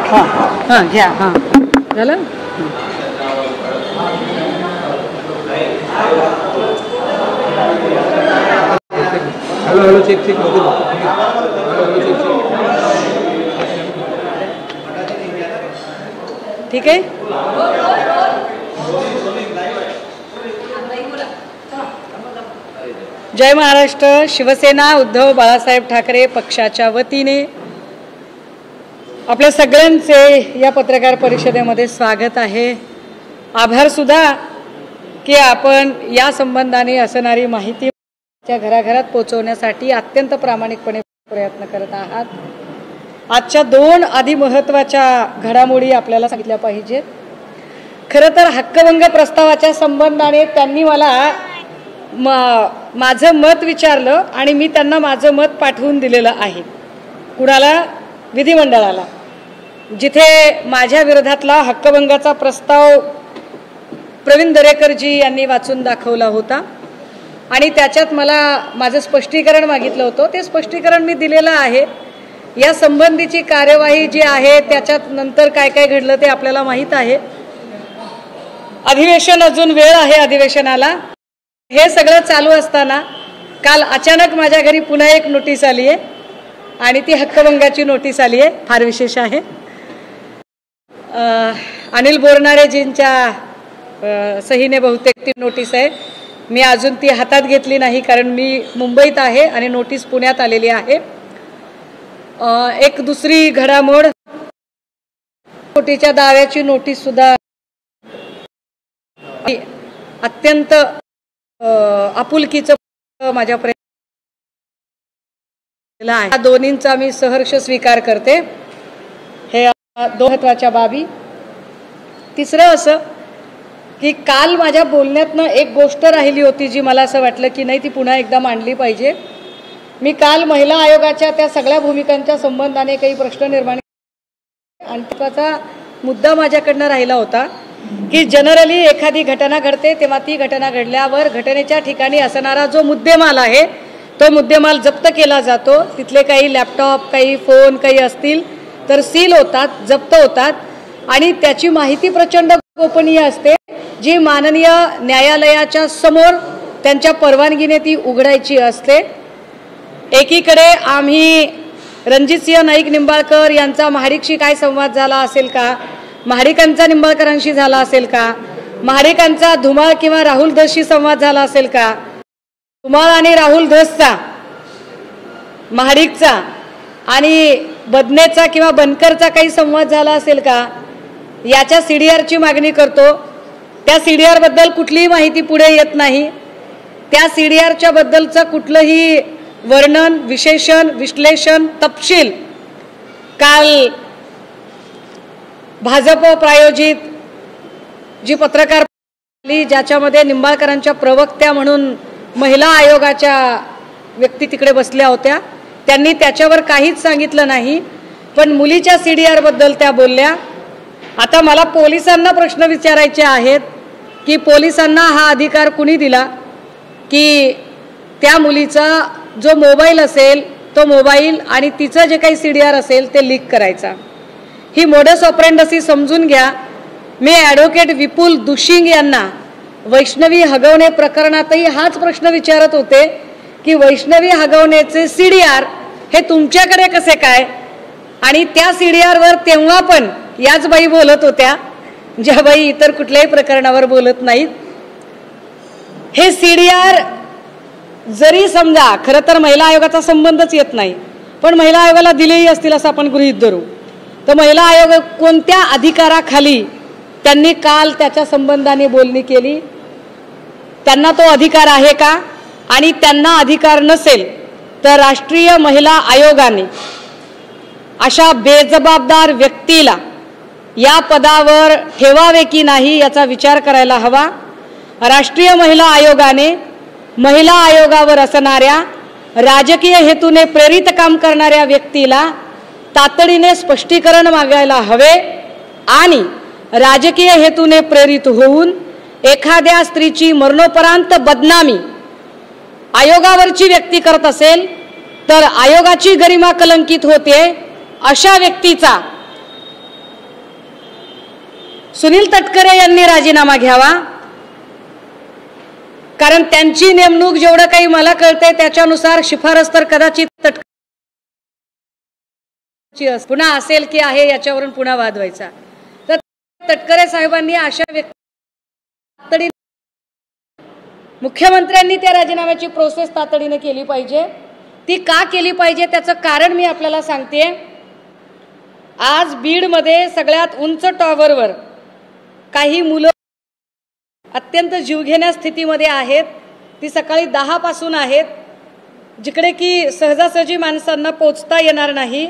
हां हां घ्या. हां झालं. हॅलो हॅलो चेक चेक ठीक आहे. जय महाराष्ट्र. शिवसेना उद्धव बाळासाहेब ठाकरे पक्षाच्या वतीने आपल्या सगळ्यांचे या पत्रकार परिषदेमध्ये स्वागत आहे. आभार सुद्धा की आपण या संबंधाने असणारी माहिती त्या घराघरात पोहोचवण्यासाठी अत्यंत प्रामाणिकपणे प्रयत्न करत आहात. आजच्या 2 महत्त्वाच्या घडामोडी आपल्याला सांगितल्या पाहिजेत. खरं तर हक्कभंग प्रस्तावाच्या संबंधाने त्यांनी मला माझं मत विचारलं आणि मी त्यांना माझं मत पाठवून दिलेलं आहे. कुणाला? विधिमंडळाला, जिथे माझ्या विरोधातला हक्कभंगाचा प्रस्ताव प्रवीण दरेकरजी यांनी वाचून दाखवला होता आणि त्याच्यात मला माझं स्पष्टीकरण मागितलं होतं. ते स्पष्टीकरण मी दिलेलं आहे. या संबंधीची कार्यवाही जी आहे त्याच्यात नंतर काय काय घडलं ते आपल्याला माहीत आहे. अधिवेशन अजून वेळ आहे अधिवेशनाला. हे सगळं चालू असताना काल अचानक माझ्या घरी पुन्हा एक नोटीस आली आहे आणि ती हक्कभंगाची नोटीस आली आहे. फार विशेष आहे. अनिल बोरनारेजींच्या सहीने बहुतेक ती नोटीस आहे. मी अजून ती हातात घेतली नाही कारण मी मुंबईत आहे आणि नोटीस पुण्यात आलेली आहे. एक दुसरी घडामोड, कोटीच्या दाव्याची नोटीस सुद्धा अत्यंत आपुलकीचं माझ्यापर्यंत आहे. या दोन्हींचा मी सहर्ष स्वीकार करते. हे 2 महत्त्वाच्या बाबी. तिसरं असं की काल माझ्या बोलण्यातनं एक गोष्ट राहिली होती जी मला असं वाटलं की नाही ती पुन्हा एकदा मांडली पाहिजे. मी काल महिला आयोगाच्या त्या सगळ्या भूमिकांच्या संबंधाने काही प्रश्न निर्माण आणि त्याचा मुद्दा माझ्याकडनं राहिला होता की जनरली एखादी घटना घडते तेव्हा ती घटना घडल्यावर घटनेच्या ठिकाणी असणारा जो मुद्देमाल आहे तो मुद्देमाल जप्त केला जातो. तिथले काही लॅपटॉप, काही फोन, काही असतील तर सील होतात, जप्त होतात आणि त्याची माहिती प्रचंड गोपनीय असते जी माननीय न्यायालयाच्या समोर त्यांच्या परवानगीने ती उघडायची असते. एकीकडे आम्ही रणजितसिंह नाईक निंबाळकर यांचा महाडिकशी काय संवाद झाला असेल का, महाडिकांचा निंबाळकरांशी झाला असेल का, महाडिकांचा धुमाळ किंवा राहुल धसशी संवाद झाला असेल का, धुमाळ आणि राहुल धसचा, महाडिकचा आणि बदनेचा किंवा बनकरचा काही संवाद झाला असेल का, याच्या CDRची मागणी करतो. त्या CDR बद्दल कुठलीही माहिती पुढे येत नाही. त्या CDRच्या बद्दलचं कुठलंही वर्णन, विशेषण, विश्लेषण, तपशील काल भाजप प्रायोजित जी पत्रकार ज्याच्यामध्ये निंबाळकरांच्या प्रवक्त्या म्हणून महिला आयोगाच्या व्यक्ती तिकडे बसल्या होत्या, त्यांनी त्याच्यावर काहीच सांगितलं नाही. पण मुलीच्या CDR बद्दल त्या बोलल्या. आता मला पोलिसांना प्रश्न विचारायचे आहेत की पोलिसांना हा अधिकार कुणी दिला की त्या मुलीचा जो मोबाईल असेल तो मोबाईल आणि तिचं जे काही CDR असेल ते लीक करायचा. ही मोडस ऑपरेंडसी समजून घ्या. मी ॲडव्होकेट विपुल दुशिंग यांना वैष्णवी हगवणे प्रकरणातही हाच प्रश्न विचारत होते की वैष्णवी हगवणेचे CDR हे तुमच्याकडे कसे काय, आणि त्या CDRवर तेव्हा पण याच बाई बोलत होत्या ज्या बाई इतर कुठल्याही प्रकरणावर बोलत नाहीत. हे CDR जरी समजा खरं तर महिला आयोगाचा संबंधच येत नाही पण महिला आयोगाला दिलेही असतील असं आपण गृहीत धरू, तर महिला आयोग कोणत्या अधिकाराखाली त्यांनी काल त्याच्या संबंधाने बोलणी केली, त्यांना तो अधिकार आहे का, आणि त्यांना अधिकार नसेल तर राष्ट्रीय महिला आयोगाने अशा बेजबाबदार व्यक्तीला या पदावर ठेवावे की नाही याचा विचार करायला हवा. राष्ट्रीय महिला आयोगाने महिला आयोगावर असणाऱ्या राजकीय हेतूने प्रेरित काम करणाऱ्या व्यक्तीला तातडीने स्पष्टीकरण मागायला हवे आणि राजकीय हेतूने प्रेरित होऊन एखाद्या स्त्रीची मरणोपरांत बदनामी आयोगावरची व्यक्ती करत असेल तर आयोगाची गरिमा कलंकित होते, अशा व्यक्तीचा सुनील तटकरे यांनी राजीनामा घ्यावा, कारण त्यांची नेमणूक जेवढं काही मला कळते त्याच्यानुसार शिफारस तर कदाचित पुन्हा असेल की आहे याच्यावरून पुन्हा वाद व्हायचा। तर तटकरे साहेबांनी अशा व्यक्ती मुख्यमंत्र्यांनी त्या राजीनाम्याची प्रोसेस तातडीने केली पाहिजे। ती का केली पाहिजे त्याचं कारण मी आपल्याला सांगते। आज बीडमध्ये सगळ्यात उंच टॉवरवर काही मुलं अत्यंत जीवघेण्या स्थितीमध्ये आहेत। ती सकाळी 10 पासून आहेत, जिकडे की सहजासहजी माणसांना पोहोचता येणार नाही।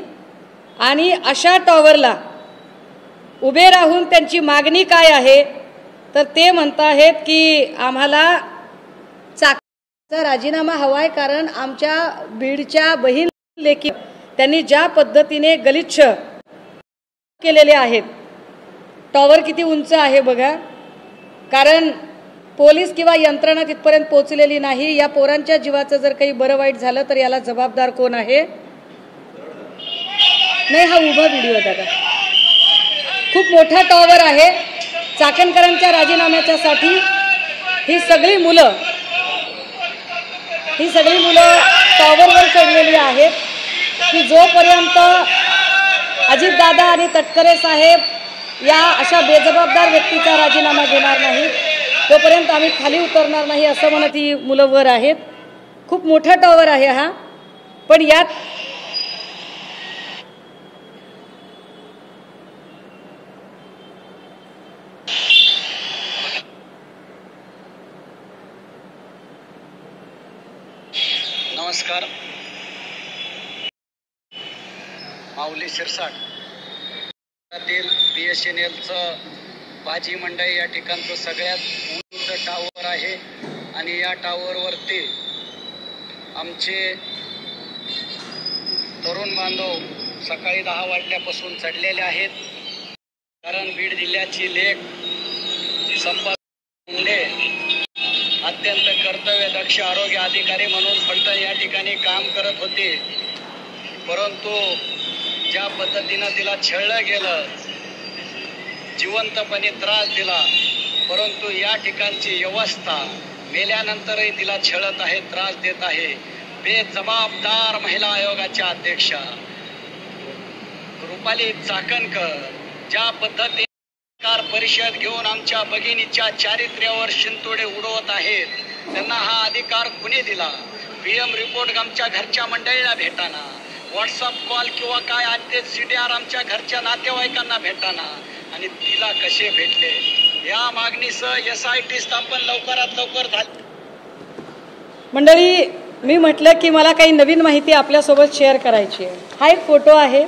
आणि अशा टॉवरला उभे राहून त्यांची मागणी काय आहे तर ते म्हणत आहेत की आम्हाला चाकणचा राजीनामा हवाय, कारण आमच्या बीडच्या बहीण लेकी त्यांनी ज्या पद्धतीने गलिच्छ केलेले आहेत। टॉवर किती उंच आहे बघा, कारण पोलीस किंवा यंत्रणा तिथपर्यंत पोहोचलेली नाही। या पोरांच्या जीवाचं जर काही बरं वाईट झालं तर याला जबाबदार कोण आहे? नाही, हा उभा व्हिडिओ दादा, खूप मोठा टॉवर आहे। चाकणकरांच्या राजीनाम्याच्यासाठी ही सगळी मुलं टॉवरवर चढलेली आहेत की जोपर्यंत अजितदादा आणि तटकरे साहेब या अशा बेजबाबदार व्यक्तीचा राजीनामा घेणार नाही तोपर्यंत आम्ही खाली उतरणार नाही, असं म्हणत ही मुलं वर आहेत। खूप मोठा टॉवर आहे हा, पण यात नमस्कार, माऊली शिरसाट BSNLचं भाजी मंडई या ठिकाणचं सगळ्यात उंच टावर आहे आणि या टावरवरती आमचे तरुण बांधव सकाळी 10 वाजल्यापासून चढलेले आहेत। कारण बीड जिल्ह्याची लेक संपत मुंडे अत्यंत कर्तव्यदक्ष आरोग्य अधिकारी म्हणून फलटण या ठिकाणी काम करत होते, परंतु ज्या पद्धतीनं तिला छळलं गेलं, जिवंतपणे त्रास दिला, परंतु या ठिकाणची व्यवस्था मेल्यानंतरही तिला छळत आहे, त्रास देत आहे। बेजबाबदार महिला आयोगाच्या अध्यक्षा रुपाली चाकणकर ज्या पद्धतीने परिषद घेऊन आमच्या भगिनीच्या चारित्र्यावर शिंतोडे उडवत आहेत, त्यांना हा अधिकार कुणी दिला? PM रिपोर्ट आमच्या घरच्या मंडळीला भेटाना, व्हॉट्सअप कॉल किंवा काय आजचे CDR आमच्या घरच्या नातेवाईकांना भेटाना, आणि तिला कसे भेटले? या मागणीसह SIT स्थापन लवकरात लवकर झाली। मंडळी, मी म्हटलं की मला काही नवीन माहिती आपल्यासोबत शेअर करायची आहे। हा एक फोटो आहे,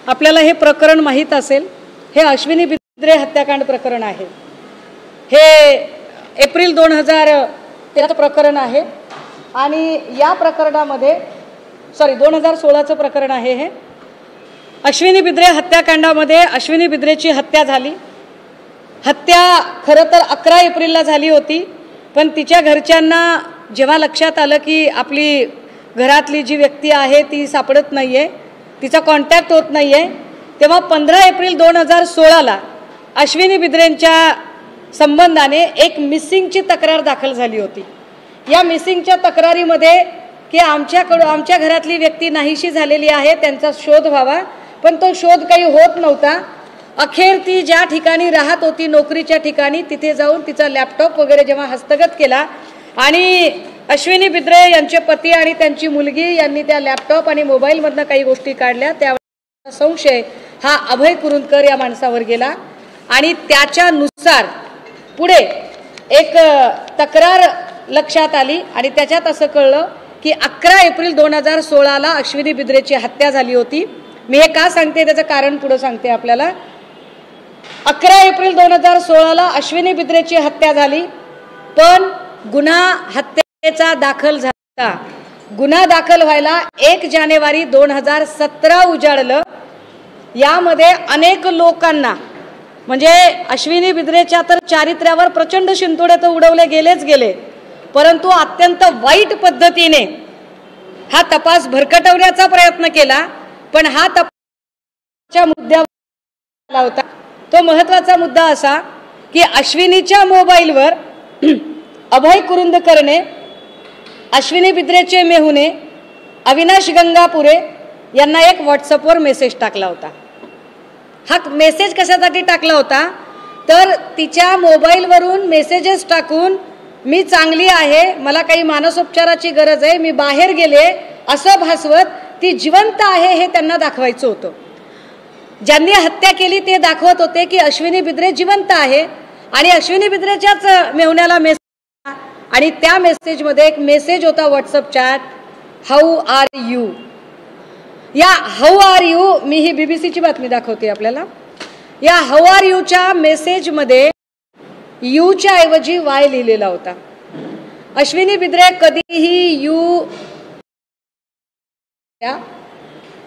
आपल्याला हे प्रकरण माहीत असेल। हे अश्विनी बिद्रे हत्याकांड प्रकरण आहे। हे एप्रिल 2013चं प्रकरण आहे आणि या प्रकरणामध्ये 2016चं प्रकरण आहे। हे अश्विनी बिद्रे हत्याकांडामध्ये अश्विनी बिद्रेची हत्या झाली। हत्या खरं तर 11 एप्रिलला झाली होती, पण तिच्या घरच्यांना जेव्हा लक्षात आलं की आपली घरातली जी व्यक्ती आहे ती सापडत नाही आहे, तिचा कॉन्टॅक्ट होत नाही आहे, तेव्हा 15 एप्रिल 2016ला अश्विनी बिद्रेंच्या संबंधाने एक मिसिंगची तक्रार दाखल झाली होती। या मिसिंगच्या तक्रारीमध्ये की आमच्या घरातली व्यक्ती नाहीशी झालेली आहे, त्यांचा शोध व्हावा, पण तो शोध काही होत नव्हता। अखेर ती ज्या ठिकाणी राहत होती नोकरीच्या ठिकाणी, तिथे जाऊन तिचा लॅपटॉप वगैरे जेव्हा हस्तगत केला आणि अश्विनी बिद्रे यांचे पती आणि त्यांची मुलगी यांनी त्या लॅपटॉप आणि मोबाईलमधनं काही गोष्टी काढल्या, त्यावेळेस संशय हा अभय कुरुंदकर या माणसावर गेला आणि त्याच्यानुसार पुढे एक तक्रार लक्षात आली आणि त्याच्यात असं कळलं की 11 एप्रिल 2016ला अश्विनी बिद्रेची हत्या झाली होती। मी हे का सांगते त्याचं कारण पुढे सांगते आपल्याला। 11 एप्रिल 2016ला अश्विनी बिद्रेची हत्या झाली, पण गुन्हा हत्येचा दाखल झाला। गुन्हा दाखल व्हायला 1 जानेवारी 2017 उजाडलं। यामध्ये अनेक लोकांना म्हणजे अश्विनी बिद्रेच्या तर चारित्र्यावर प्रचंड शिंतोडे तर उडवले गेले, परंतु अत्यंत वाईट पद्धतीने हा तपास भरकटवण्याचा प्रयत्न केला, पण हा मुद्द्यावर आला होता। तो महत्त्वाचा मुद्दा असा की अश्विनीच्या मोबाईलवर अभय कुरुंदकरने, अश्विनी बिद्रेचे मेहुणे, अविनाश गंगापुरे यांना एक व्हॉट्सअपवर मेसेज टाकला होता। हा मेसेज कशासाठी टाकला होता तर तिच्या मोबाईलवरून मेसेजेस टाकून मी चांगली आहे, मला काही मानसोपचाराची गरज आहे, मी बाहेर गेले असं भासवत ती जिवंत आहे हे त्यांना दाखवायचं होतं। ज्यांनी हत्या केली ते दाखवत होते की अश्विनी बिद्रे जिवंत आहे आणि अश्विनी बिद्रेच्याच मेहुण्याला मेसेज, आणि त्या मेसेजमध्ये एक मेसेज होता WhatsApp chat, how are you. या हाऊ आर यू, मी ही बीबीसीची बातमी दाखवते आपल्याला। या हाऊ आर यूच्या मेसेजमध्ये यूच्या ऐवजी वाय लिहिलेला होता। अश्विनी बिद्रे कधीही यू,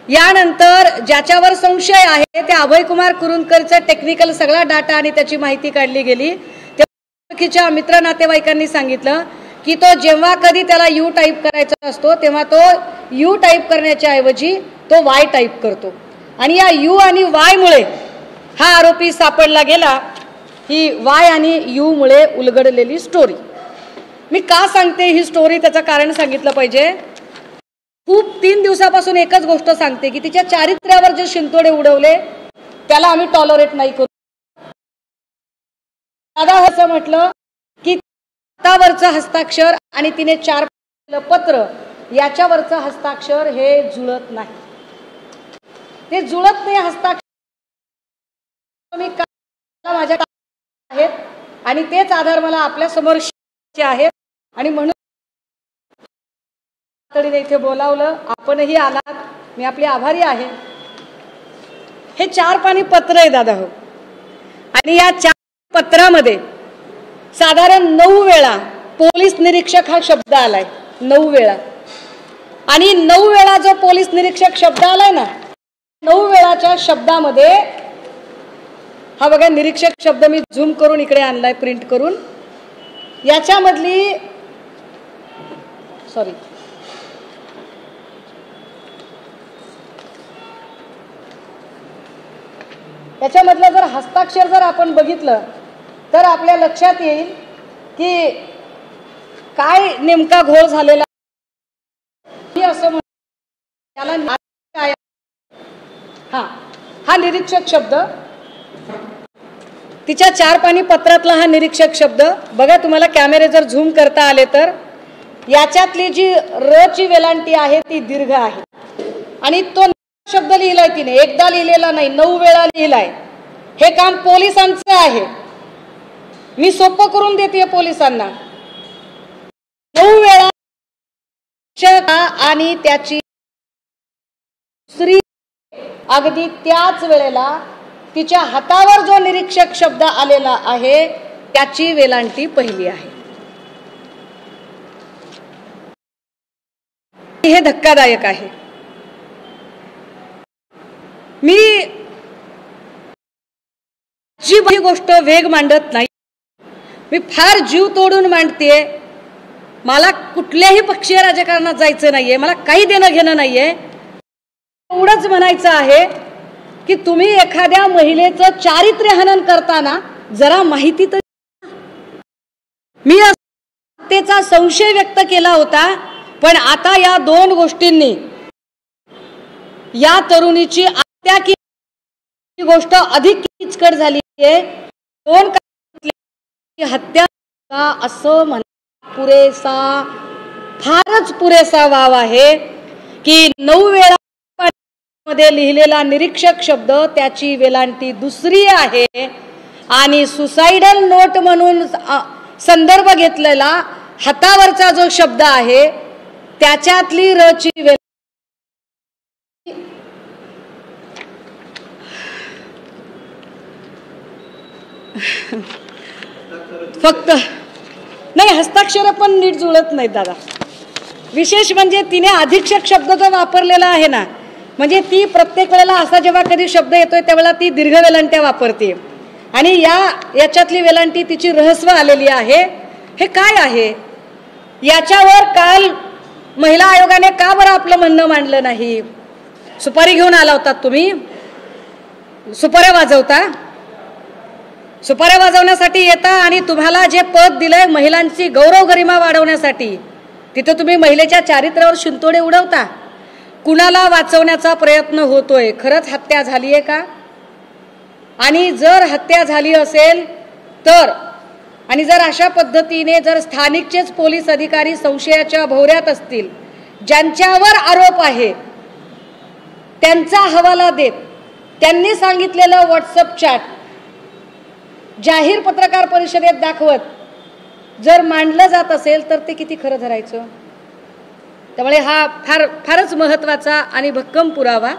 यानंतर ज्याच्यावर संशय आहे त्या अभय कुमार कुरुंदकरचा टेक्निकल सगळा डाटा आणि त्याची माहिती काढली गेली। तेव्हा मित्र नातेवाईकांनी सांगितलं की तो जेव्हा कधी त्याला यू टाईप करायचा असतो तेव्हा तो यू टाईप करण्याच्या ऐवजी तो वाय टाईप करतो, आणि या यू आणि वाय मुळे हा आरोपी सापडला गेला। ही वाय आणि यू मुळे उलगडलेली स्टोरी। मी का सांगते ही स्टोरी, त्याचं कारण सांगितलं पाहिजे। खूप 3 दिवसापासून एकच गोष्ट सांगते की तिच्या चारित्र्यावर जे शिंतोडे उडवले त्याला आम्ही टॉलरेट नाही करू। दादा असं म्हटलं की हातावरचं हस्ताक्षर आणि तिने 4 पत्र याच्यावरचं हस्ताक्षर हे जुळत नाही, ते जुळत नाही हस्ताक्षर। मी माझ्या आहेत आणि तेच आधार मला आपल्या समोर आहेत, आणि म्हणून इथे बोलावलं, आपणही आलात, मी आपली आभारी आहे। हे 4 पानी पत्र आहे दादा हो, आणि या 4 पत्रामध्ये साधारण 9 वेळा पोलीस निरीक्षक हा शब्द आलाय, 9 वेळा। आणि 9 वेळा जो पोलीस निरीक्षक शब्द आलाय ना, 9 वेळाच्या शब्दामध्ये हा बघा निरीक्षक शब्द मी झूम करून इकडे आणलाय प्रिंट करून, याच्यामधली सॉरी त्याच्यामधलं जर हस्ताक्षर जर आपण बघितलं तर आपल्या लक्षात येईल की काय नेमका घोळ झालेला। असं त्याला हा निरीक्षक शब्द, तिच्या 4 पानी पत्रातला हा निरीक्षक शब्द बघा। तुम्हाला कॅमेरे जर झूम करता आले तर याच्यातली जी र ची वेलांटी आहे ती दीर्घ आहे, आणि तो शब्द लिहिलाय तिने, एकदा लिहिलेला नाही, 9 वेळा लिहिलाय। हे काम पोलिसांचं आहे, मी सोपं करून देते पोलिसांना। 9 वेळा आणि त्याची दुसरी अगदी त्याच वेळेला तिच्या हातावर जो निरीक्षक शब्द आलेला आहे त्याची वेलांटी पहिली आहे। हे धक्कादायक आहे। मी जी गोष्ट वेग मांडत नाही, मी फार जीव तोडून मांडते। मला कुठल्याही पक्षीय राजकारणात जायचं नाहीये, मला काही देणं घेणं नाहीये। एवढंच म्हणायचं आहे की तुम्ही एखाद्या महिलेचं चारित्र्य हनन करताना जरा माहिती तर, मी हत्येचा संशय व्यक्त केला होता, पण आता या 2 गोष्टींनी या तरुणीची हत्या की गोष्ट अधिक किचकट झाली आहे। 2 हत्या असं म्हणा पुरेसा, फारच पुरेसा वाव आहे की 9 वेळा मध्ये लिहिलेला निरीक्षक शब्द त्याची वेलांटी दुसरी आहे, आणि सुसाइडल नोट म्हणून संदर्भ घेतलेला हातावरचा जो शब्द आहे त्याच्यातली र ची वेलांटी फक्त नाही, हस्ताक्षर पण नीट जुळत नाहीत दादा। विशेष म्हणजे तिने अधीक्षक शब्द जो वापरलेला आहे ना, म्हणजे ती प्रत्येक वेळेला असा जेव्हा कधी शब्द येतोय त्यावेळेला ती दीर्घ वेलांट्या वापरते, आणि याच्यातली वेलांटी तिची रहस्व आलेली आहे। हे काय आहे याच्यावर काल महिला आयोगाने का बरं आपलं म्हणणं मांडलं नाही? सुपारी घेऊन आला होता तुम्ही, सुपाऱ्या वाजवता, सुपाऱ्या वाजवण्यासाठी येता आणि तुम्हाला जे पद दिलंय महिलांची गौरव गरिमा वाढवण्यासाठी, तिथं तुम्ही महिलेच्या चारित्र्यावर शिंतोडे उडवता. कुणाला वाचवण्याचा प्रयत्न होतोय? खरंच हत्या झाली आहे का? आणि जर हत्या झाली असेल तर, आणि जर अशा पद्धतीने जर स्थानिकचेच पोलीस अधिकारी संशयाच्या भोवऱ्यात असतील, ज्यांच्यावर आरोप आहे त्यांचा हवाला देत त्यांनी सांगितलेलं व्हॉट्सअप चॅट जाहीर पत्रकार परिषदेत दाखवत जर मांडलं जात असेल तर ते किती खरं धरायचं? त्यामुळे हा फारच महत्त्वाचा आणि भक्कम पुरावा.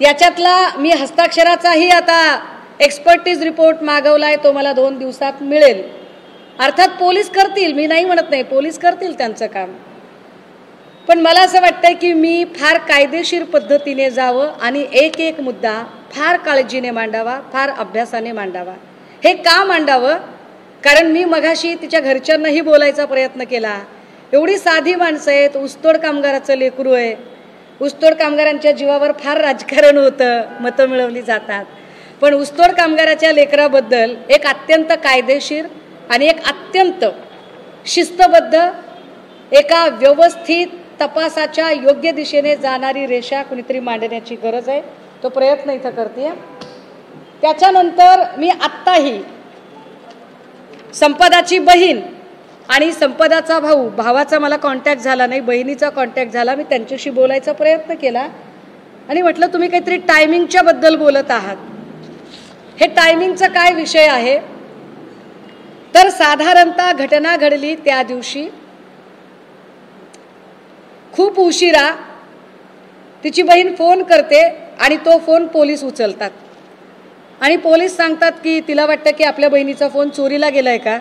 याच्यातला मी हस्ताक्षराचाही आता एक्सपर्टीज रिपोर्ट मागवलाय, तो मला 2 दिवसात मिळेल. अर्थात पोलीस करतील, मी नाही म्हणत नाही, पोलीस करतील त्यांचं काम. पण मला असं वाटतंय की मी फार कायदेशीर पद्धतीने जावं आणि एक एक मुद्दा फार काळजीने मांडावा, फार अभ्यासाने मांडावा. हे का मांडावं? कारण मी मगाशी तिच्या घरच्यांनाही बोलायचा प्रयत्न केला. एवढी साधी माणसं आहेत, ऊसतोड कामगाराचं लेकरू आहे, ऊसतोड कामगारांच्या जीवावर फार राजकारण होतं, मतं मिळवली जातात. पण ऊसतोड कामगाराच्या लेकराबद्दल एक अत्यंत कायदेशीर आणि एक अत्यंत शिस्तबद्ध, एका व्यवस्थित तपासाच्या योग्य दिशेने जाणारी रेषा कुणीतरी मांडण्याची गरज आहे. तो प्रयत्न इथं करते. त्याच्यानंतर मी आत्ताही संपदाची बहीण आणि संपदाचा भाऊ, भावाचा मला कॉन्टॅक्ट झाला नाही, बहिणीचा कॉन्टॅक्ट झाला. मी त्यांच्याशी बोलायचा प्रयत्न केला आणि म्हटलं तुम्ही काहीतरी टायमिंगच्या बद्दल बोलत आहात. हे टायमिंगचा काय विषय आहे तर साधारणतः घटना घडली त्या दिवशी खूप उशिरा तिची बहीण फोन करते आणि तो फोन पोलीस उचलतात आणि पोलीस सांगतात की तिला वाटतं की आपल्या बहिणीचा फोन चोरीला गेलाय का.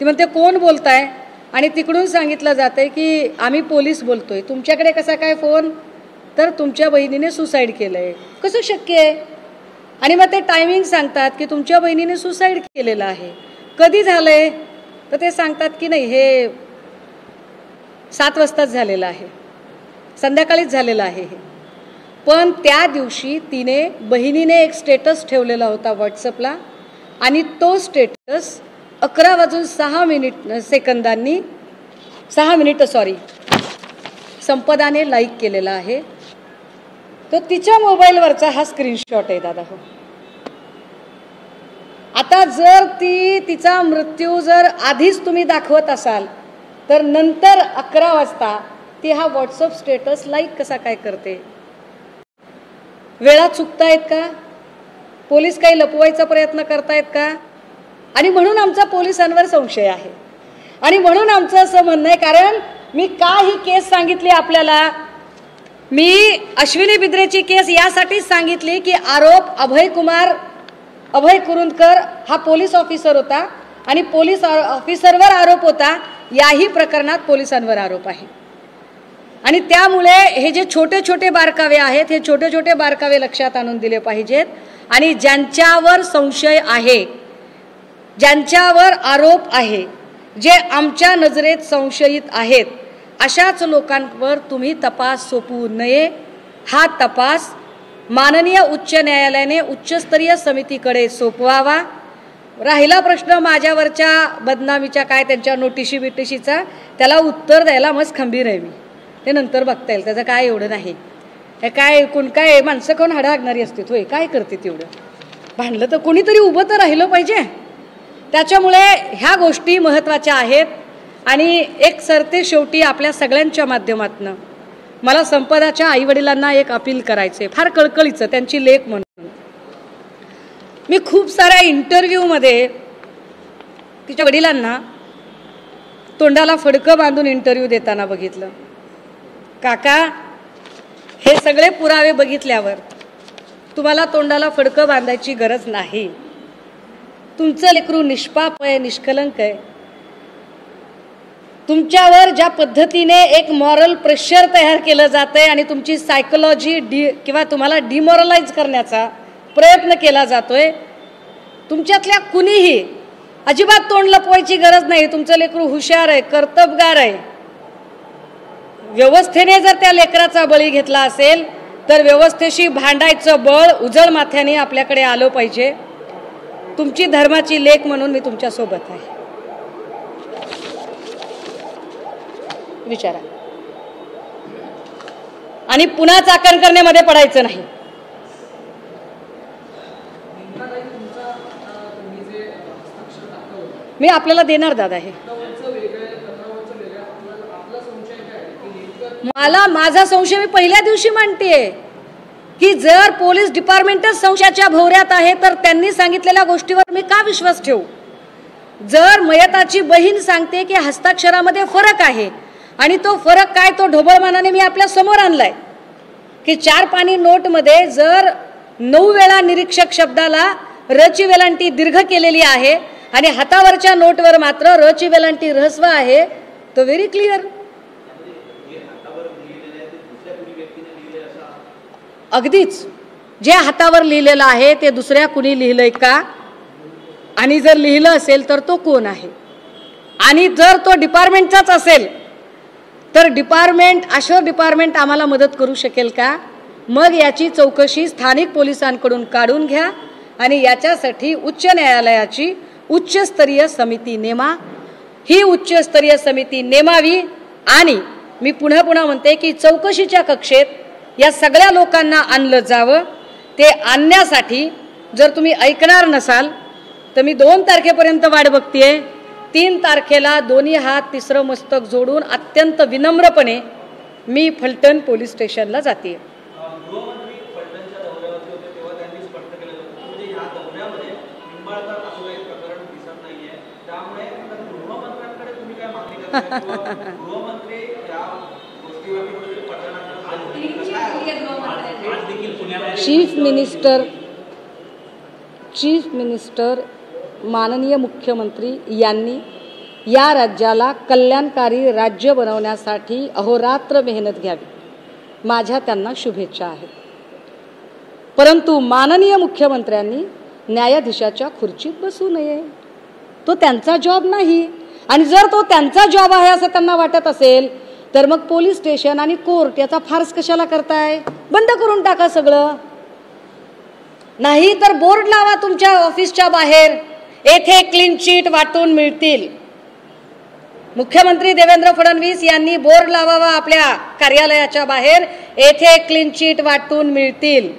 ती म्हणते कोण बोलताय? आणि तिकडून सांगितलं जाते की आम्ही पोलीस बोलतोय. तुमच्याकडे कसा काय फोन? तर तुमच्या बहिणीने सुसाईड केलंय. कसं शक्य आहे? आणि मग ते टायमिंग सांगतात की तुमच्या बहिणीने सुसाईड केलेलं आहे. कधी झालंय? तर ते सांगतात की नाही, हे 7 वाजताच झालेलं आहे, संध्याकाळीच झालेलं आहे हे. पण त्या दिवशी बहिणीने एक स्टेटस ठेवलेला होता व्हॉट्सअपला आणि तो स्टेटस 11:06 संपदाने लाईक केलेला आहे. तो तिच्या मोबाईलवरचा हा स्क्रीनशॉट आहे दादा. हो, आता जर तिचा मृत्यू जर आधीच तुम्ही दाखवत असाल तर नंतर 11 वाजता ती हा व्हॉट्सअप स्टेटस लाईक कसा काय करते? वेळा चुकतायत का? पोलीस काही लपवायचा प्रयत्न करतायत का? आणि म्हणून आमचा पोलिसांवर संशय आहे आणि म्हणून आमचं असं म्हणणं आहे, कारण मी का ही केस सांगितली आपल्याला, मी अश्विनी बिद्रेची केस यासाठीच सांगितली की आरोप अभय कुरुंदकर हा पोलीस ऑफिसर होता आणि पोलीस ऑफिसरवर आरोप होता. याही प्रकरणात पोलिसांवर आरोप आहे आणि त्यामुळे हे जे छोटे छोटे बारकावे आहेत, हे छोटे छोटे बारकावे लक्षात आणून दिले पाहिजेत. आणि ज्यांच्यावर संशय आहे, ज्यांच्यावर आरोप आहे, जे आमच्या नजरेत संशयित आहेत, अशाच लोकांवर तुम्ही तपास सोपवू नये. हा तपास माननीय उच्च न्यायालयाने उच्चस्तरीय समितीकडे सोपवावा. राहिला प्रश्न माझ्यावरच्या बदनामीच्या काय त्यांच्या नोटिशी बिटिशीचा, त्याला उत्तर द्यायला मस्त खंबीर आहे मी. ते नंतर बघता येईल, त्याचं काय एवढं नाही. हे काय माणसं कोण हाडागणारी असते, होय काय करते तेवढं, भांडलं तर कोणीतरी उभं तर राहिलं पाहिजे. त्याच्यामुळे ह्या गोष्टी महत्त्वाच्या आहेत. आणि एक सरते शेवटी आपल्या सगळ्यांच्या माध्यमातून मला संपदाच्या आईवडिलांना एक अपील करायचे, फार कळकळीचं, त्यांची लेक म्हणून. मी खूप साऱ्या इंटरव्ह्यूमध्ये तिच्या वडिलांना तोंडाला फडकं बांधून इंटरव्ह्यू देताना बघितलं. काका, हे सगळे पुरावे बघितल्यावर तुम्हाला तोंडाला फडकं बांधायची गरज नाही. तुमचं लेकरू निष्पाप आहे, निष्कलंक आहे. तुमच्यावर ज्या पद्धतीने एक मॉरल प्रेशर तयार केलं जातंय आणि तुमची सायकोलॉजी किंवा तुम्हाला डिमोरलाइज करण्याचा प्रयत्न केला जातोय, तुमच्यातल्या कुणीही अजिबात तोंड लपवायची गरज नाही. तुमचं लेकरू हुशार आहे, कर्तबगार आहे. व्यवस्थेने जर त्या लेकराचा बळी घेतला असेल तर व्यवस्थेशी भांडायचं बळ उजळ माथ्याने आपल्याकडे आलं पाहिजे. तुमची धर्माची लेक म्हणून मी तुमच्या सोबत आहे. विचारा आणि पुन्हा चाकण करण्यामध्ये पडायचं नाही. मी आपल्याला देणार दादा हे. मला माझा संशय मी पहिल्या दिवशी मांडतेय की जर पोलीस डिपार्टमेंटच संशयाच्या भोवऱ्यात आहे तर त्यांनी सांगितलेल्या गोष्टीवर मी का विश्वास ठेवू. जर मयताची बहीण सांगते की हस्ताक्षरामध्ये फरक आहे आणि तो फरक काय तो ढोबळमानाने मी आपल्या समोर आणलाय की 4 पानी नोटमध्ये जर 9 वेळा निरीक्षक शब्दाला रची वेलांटी दीर्घ केलेली आहे आणि हातावरच्या नोटवर मात्र रची वेलांटी ऱ्हस्व आहे, तो व्हेरी क्लिअर. अगदीच जे हातावर लिहिलेलं आहे ते दुसऱ्या कुणी लिहिलंय का, आणि जर लिहिलं असेल तर तो कोण आहे, आणि जर तो डिपार्टमेंटचाच असेल तर डिपार्टमेंट आम्हाला मदत करू शकेल का. मग याची चौकशी स्थानिक पोलिसांकडून काढून घ्या आणि याच्यासाठी उच्च न्यायालयाची उच्चस्तरीय समिती नेमा. ही उच्चस्तरीय समिती नेमावी आणि मी पुन्हा म्हणते की चौकशीच्या कक्षेत या सगळ्या लोकांना आणलं जावं. ते आणण्यासाठी जर तुम्ही ऐकणार नसाल तर मी 2 तारखेपर्यंत वाट बघतेय. 3 तारखेला दोन्ही हात तिसरं मस्तक जोडून अत्यंत विनम्रपणे मी फलटण पोलीस स्टेशनला जाते. चीफ मिनिस्टर माननीय मुख्यमंत्री यांनी या राज्याला कल्याणकारी राज्य बनवण्यासाठी अहोरात्र मेहनत घ्यावी. माझ्या त्यांना शुभेच्छा आहेत. परंतु माननीय मुख्यमंत्र्यांनी न्यायाधीशाच्या खुर्चीत बसू नये. तो त्यांचा जॉब नाही. आणि जर तो त्यांचा जॉब आहे असं त्यांना वाटत असेल तर मग पोलीस स्टेशन आणि कोर्ट याचा फार्स कशाला करताय. बंद करून टाका सगळं. नाही तर बोर्ड लावा तुमच्या ऑफिसच्या बाहेर, येथे क्लीन चिट वाटून मिळतील. मुख्यमंत्री देवेंद्र फडणवीस यांनी बोर्ड लावावा आपल्या कार्यालयाच्या बाहेर, येथे क्लीन चिट वाटून मिळतील.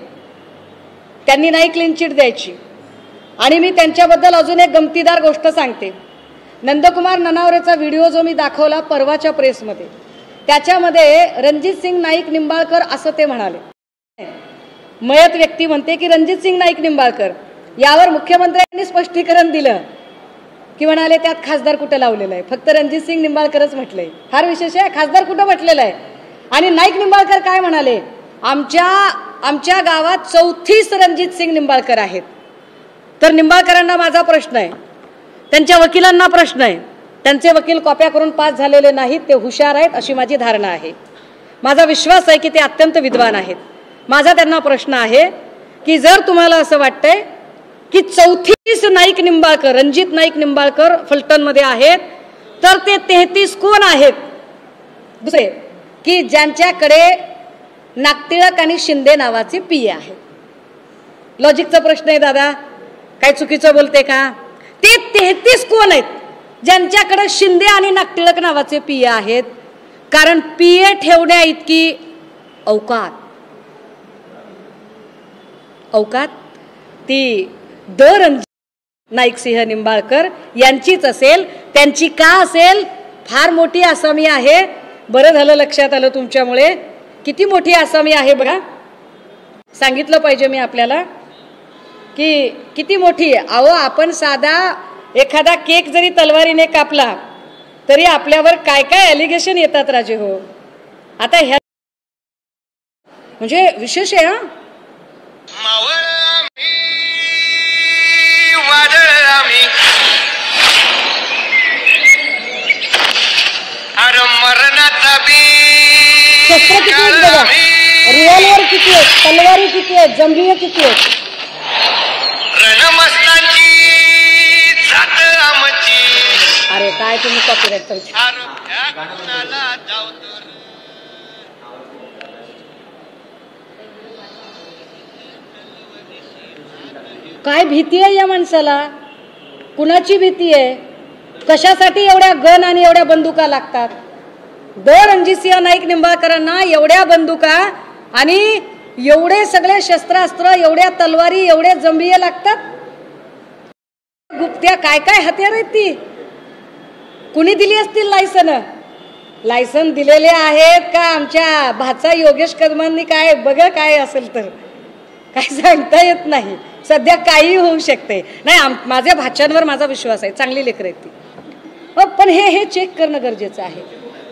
त्यांनी नाही क्लीन चिट द्यायची. आणि मी त्यांच्याबद्दल अजून एक गमतीदार गोष्ट सांगते. नंदकुमार ननावरेचा व्हिडिओ जो मी दाखवला परवाच्या प्रेसमध्ये, त्याच्यामध्ये रणजित सिंग नाईक निंबाळकर असं ते म्हणाले. मयत व्यक्ती म्हणते की रणजित सिंग नाईक निंबाळकर. यावर मुख्यमंत्र्यांनी स्पष्टीकरण दिलं की म्हणाले त्यात खासदार कुठं लावलेलं आहे, फक्त रणजित सिंग निंबाळकरच म्हटलंय. फार विशेष आहे, खासदार कुठं म्हटलेलं आहे. आणि नाईक निंबाळकर काय म्हणाले, आमच्या गावात 34 रणजित सिंग निंबाळकर आहेत. तर निंबाळकरांना माझा प्रश्न आहे, त्यांच्या वकिलांना प्रश्न आहे. त्यांचे वकील कॉप्या करून पास झालेले नाहीत, ते हुशार आहेत अशी माझी धारणा आहे. माझा विश्वास आहे की ते अत्यंत विद्वान आहेत. माझा त्यांना प्रश्न आहे की जर तुम्हाला असं वाटतंय की 34 नाईक निंबाळकर, रणजित नाईक निंबाळकर फलटणमध्ये आहेत, तर ते 33 कोण आहेत दुसरे की ज्यांच्याकडे नागटिळक आणि शिंदे नावाचे पीए आहेत. लॉजिकचा प्रश्न आहे दादा, काय चुकीचं बोलते का. ते 33 कोण आहेत ज्यांच्याकडे शिंदे आणि नागटिळक नावाचे पीए आहेत. कारण पीए ठेवण्या इतकी औकात ती रणजित नाईक सिंह निंबाळकर यांचीच असेल. त्यांची का असेल, फार मोठी आसामी आहे. बरं झालं लक्षात आलं तुमच्यामुळे. किती मोठी आसामी आहे बघा. सांगितलं पाहिजे मी आपल्याला की किती मोठी आहे. अहो आपण साधा एखादा केक जरी तलवारीने कापला तरी आपल्यावर काय काय ॲलिगेशन येतात राजे हो. आता ह्या म्हणजे विशेष आहे. शस्त्र किती आहेत बघा, रिव्हॉल्वर किती आहेत, तलवारी किती आहेत, जंभीर किती आहेत. अरे काय तुम्ही कॉपीराइट करता. काय भीती आहे या माणसाला? कुणाची भीती आहे? कशासाठी एवढ्या गन आणि एवढ्या बंदुका लागतात? रणजितसिंह नाईक निंबाळकरांना एवढ्या बंदुका आणि एवढे सगळे शस्त्रास्त्र, एवढ्या तलवारी, एवढे जंबिये लागतात? गुप्त्या काय काय हत्यार आहेत ती? कुणी दिली असतील लायसन दिलेले आहेत का आमच्या भाचा योगेश कदमांनी? काय बघा काय असेल तर काय सांगता येत नाही. सध्या काही होऊ शकते. नाही, माझ्या भाच्यांवर माझा विश्वास आहे, चांगली लेकरं आहेत ती. पण हे चेक करणं गरजेचं आहे.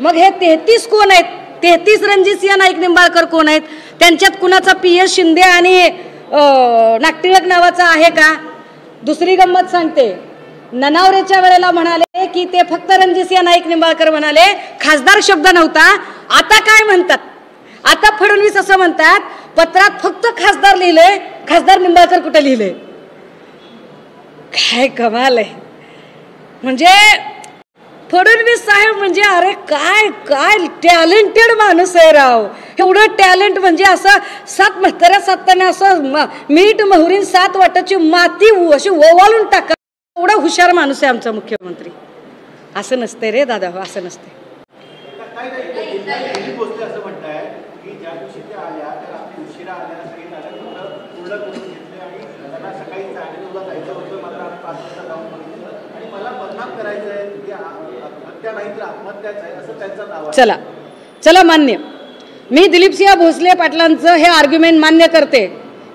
मग हे 33 कोण आहेत? 33 रणजितसिंह नाईक निंबाळकर कोण आहेत? त्यांच्यात कुणाचा PS शिंदे आणि नागटिळक नावाचा आहे का? दुसरी गंमत सांगते. ननावरेच्या वेळेला म्हणाले की ते फक्त रणजितसिंह नाईक निंबाळकर म्हणाले, खासदार शब्द नव्हता. आता काय म्हणतात? आता फडणवीस असं म्हणतात, पत्रात फक्त खासदार लिहिलंय, खासदार निंबाळकर कुठे लिहिलंय? काय कमाल आहे. म्हणजे फडणवीस साहेब म्हणजे अरे काय काय टॅलेंटेड माणूस आहे राव. एवढं टॅलेंट म्हणजे असं 7 म्हाताऱ्या साताने असं मीठ मोहरीन 7 वाटाची माती अशी ओवाळून टाका, एवढा हुशार माणूस आहे आमचा मुख्यमंत्री. असं नसते रे दादा, असं नसते. चला चला मान्य, मी दिलीपसिंह भोसले पाटलांचं हे आर्ग्युमेंट मान्य करते.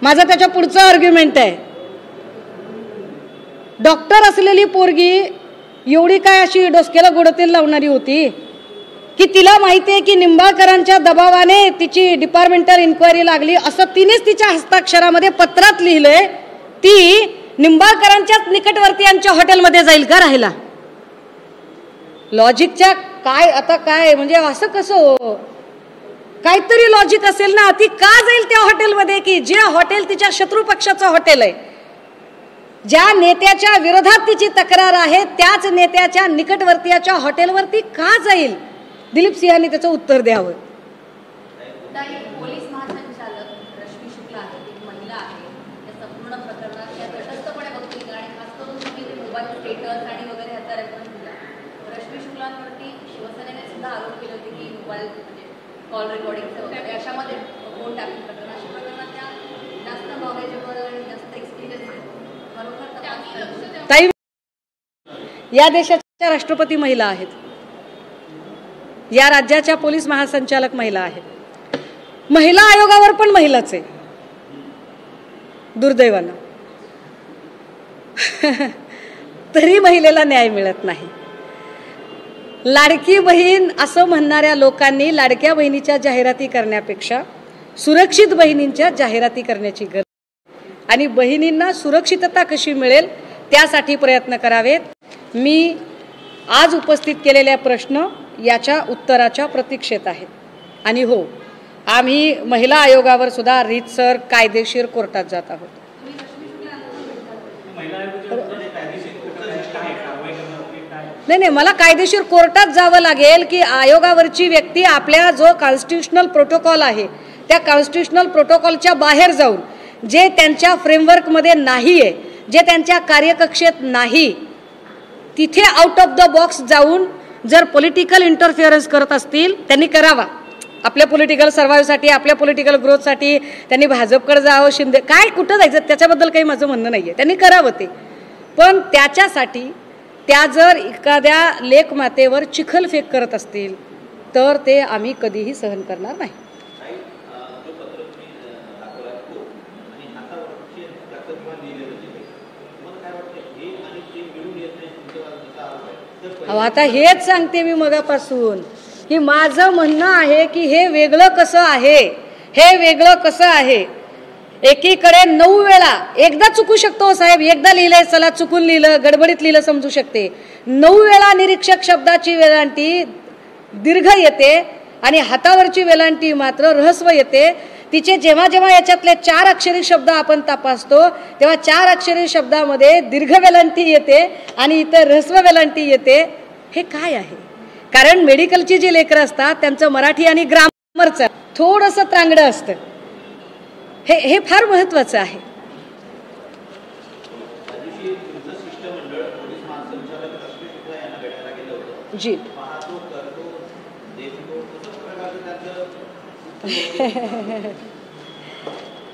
माझा त्याच्या पुढचं आर्ग्युमेंट आहे, डॉक्टर असलेली पोरगी एवढी काय अशी डोसक्याला गोडतेल लावणारी होती की तिला माहिती आहे की निंबाळकरांच्या दबावाने तिची डिपार्टमेंटल इन्क्वायरी लागली असं तिनेच तिच्या हस्ताक्षरामध्ये पत्रात लिहिलंय. ती निंबाळकरांच्याच निकटवर्तीयांच्या हॉटेलमध्ये जाईल का राहायला? लॉजिकच्या काय आता काय म्हणजे असं कसं हो? काहीतरी लॉजिक असेल ना. ती का जाईल त्या हॉटेलमध्ये की जे हॉटेल तिच्या शत्रू पक्षाचं हॉटेल आहे, ज्या नेत्याच्या विरोधात तिची तक्रार आहे त्याच नेत्याच्या निकटवर्तीयाच्या हॉटेलवरती का जाईल? दिलीप सिंहांनी त्याचं उत्तर द्यावं. पोलीस महासंचालक रश्मी शुक्ला आहेत, एक महिला आहे, या संपूर्ण प्रकरणात त्या तटस्थपणे बघतील आणि खास करून तुम्ही मोबाईल स्टेटस आणि वगैरे ह्याचा रेफरन्स दिला. रश्मी शुक्लांवरती शिवसेनेने सुद्धा आरोप केले होते की मोबाईल म्हणजे कॉल रेकॉर्डिंगचं वगैरे अशामध्ये कोण टाकतील प्रकरण, अशा प्रकरणात त्या जास्त नॉलेजेबल आणि जास्त एक्सपिरियन्स आहेत. बरोबर ताई, या देशाच्या राष्ट्रपती महिला आहेत, या राज्याच्या पोलीस महासंचालक महिला आहेत, महिला आयोगावर पण महिलाच आहे दुर्दैवानं. तरी महिलेला न्याय मिळत नाही. लाडकी बहीण असं म्हणणाऱ्या लोकांनी लाडक्या बहिणीच्या जाहिराती करण्यापेक्षा सुरक्षित बहिणींच्या जाहिराती करण्याची गरज आणि बहिणींना सुरक्षितता कशी मिळेल त्यासाठी प्रयत्न करावेत. मी आज उपस्थित केलेल्या प्रश्न याच्या उत्तराच्या प्रतीक्षेत आहेत. आणि हो, आम्ही महिला आयोगावर सुद्धा रीतसर कायदेशीर कोर्टात जात आहोत. नाही, मला कायदेशीर कोर्टात जावं लागेल की आयोगावरची व्यक्ती आपल्या जो कॉन्स्टिट्यूशनल प्रोटोकॉल आहे त्या कॉन्स्टिट्यूशनल प्रोटोकॉलच्या बाहेर जाऊन जे त्यांच्या फ्रेमवर्कमध्ये नाही आहे, जे त्यांच्या कार्यकक्षेत नाही, तिथे आउट ऑफ द बॉक्स जाऊन जर पॉलिटिकल इंटरफिअरन्स करत असतील त्यांनी करावा. आपल्या पॉलिटिकल सर्व्हाइव्हसाठी, आपल्या पॉलिटिकल ग्रोथसाठी त्यांनी भाजपकडे जावं, शिंदे काय कुठं जायचं त्याच्याबद्दल काही माझं म्हणणं नाही आहे, त्यांनी करावं ते. पण त्याच्यासाठी त्या जर एखाद्या लेकमातेवर चिखलफेक करत असतील तर ते आम्ही कधीही सहन करणार नाही. आता हेच सांगते मी मगापासून की माझं म्हणणं आहे की हे वेगळं कसं आहे, हे वेगळं कसं आहे. एकीकडे 9 वेळा, एकदा चुकू शकतो साहेब, एकदा लिहिलंय चला चुकून लिहिलं, गडबडीत लिहिलं समजू शकते. 9 वेळा निरीक्षक शब्दाची वेलांटी दीर्घ येते आणि हातावरची वेलांटी मात्र ऱ्हस्व येते. तिचे जेव्हा जेव्हा याच्यातले 4 अक्षरी शब्द आपण तपासतो तेव्हा 4 अक्षरी शब्दामध्ये दीर्घ वेलांटी येते आणि इतर ऱ्हस्व वेलांटी येते. हे काय आहे? कारण मेडिकलची जी लेकरं असतात त्यांचं मराठी आणि ग्रामरचं थोडंसं त्रांगडं असतं. हे फार महत्त्वाचं आहे. जी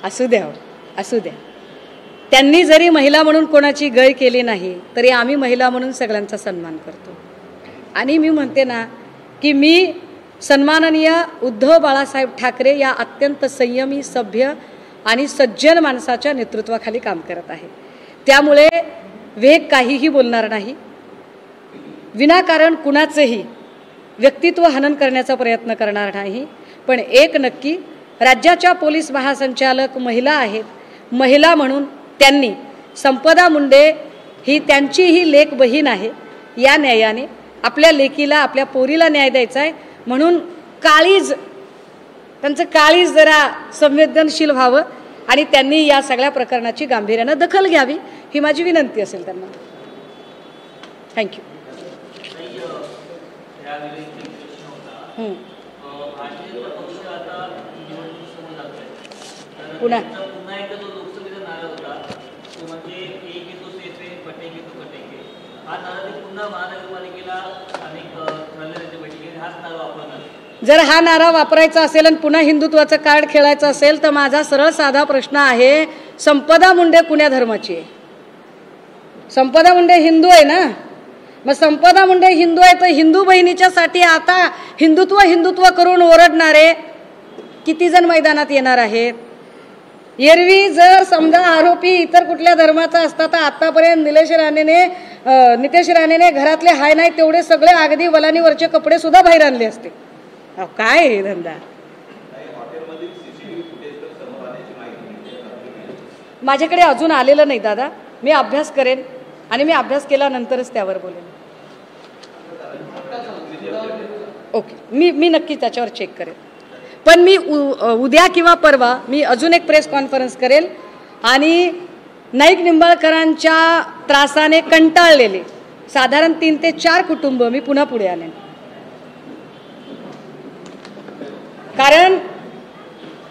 असू द्या असू द्या. त्यांनी जरी महिला म्हणून कोणाची गय केली नाही तरी आम्ही महिला म्हणून सगळ्यांचा सन्मान करतो. आणि मी म्हणते ना की मी सन्माननीय उद्धव बाळासाहेब ठाकरे या अत्यंत संयमी, सभ्य आणि सज्जन माणसाच्या नेतृत्वाखाली काम करत आहे. त्यामुळे वेग काहीही बोलणार नाही, विनाकारण कुणाचंही व्यक्तित्व हनन करण्याचा प्रयत्न करणार नाही. पण एक नक्की, राज्याच्या पोलीस महासंचालक महिला आहेत. महिला म्हणून त्यांनी संपदा मुंडे ही त्यांचीही लेक बहीण आहे. या न्यायाने आपल्या लेकीला, आपल्या पोरीला न्याय द्यायचा आहे म्हणून त्यांचं काळीज जरा संवेदनशील व्हावं आणि त्यांनी या सगळ्या प्रकरणाची गांभीर्यानं दखल घ्यावी ही माझी विनंती असेल त्यांना. थँक्यू. पुन्हा जर हा नारा वापरायचा असेल आणि पुन्हा हिंदुत्वाचं कार्ड खेळायचं असेल तर माझा सरळ साधा प्रश्न आहे, संपदा मुंडे कुण्या धर्माची आहे? संपदा मुंडे हिंदू आहे ना. मग संपदा मुंडे हिंदू आहे तर हिंदू बहिणीच्यासाठी आता हिंदुत्व करून ओरडणारे किती जण मैदानात येणार आहेत? एरवी जर समजा आरोपी इतर कुठल्या धर्माचा असता तर आतापर्यंत नितेश राणेने घरातले हाय नाही तेवढे सगळे अगदी वलानीवरचे कपडे सुद्धा बाहेर आणले असते. काय हे धंदा? माझ्याकडे अजून आलेलं नाही दादा. मी अभ्यास करेन आणि मी अभ्यास केल्यानंतरच त्यावर बोलेन. ओके, मी नक्की त्याच्यावर चेक करेन. पण मी उद्या किंवा परवा मी अजून एक प्रेस कॉन्फरन्स करेल आणि नाईक निंबाळकरांच्या त्रासाने कंटाळलेले साधारण 3 ते 4 कुटुंब मी पुन्हा पुढे आणेन. कारण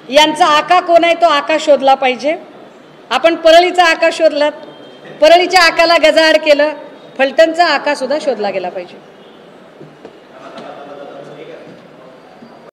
यांचा आका कोण आहे तो आका शोधला पाहिजे. आपण परळीचा आका शोधलात, परळीच्या आकाला गजाआड केलं, फलटणचा आका सुद्धा शोधला गेला पाहिजे.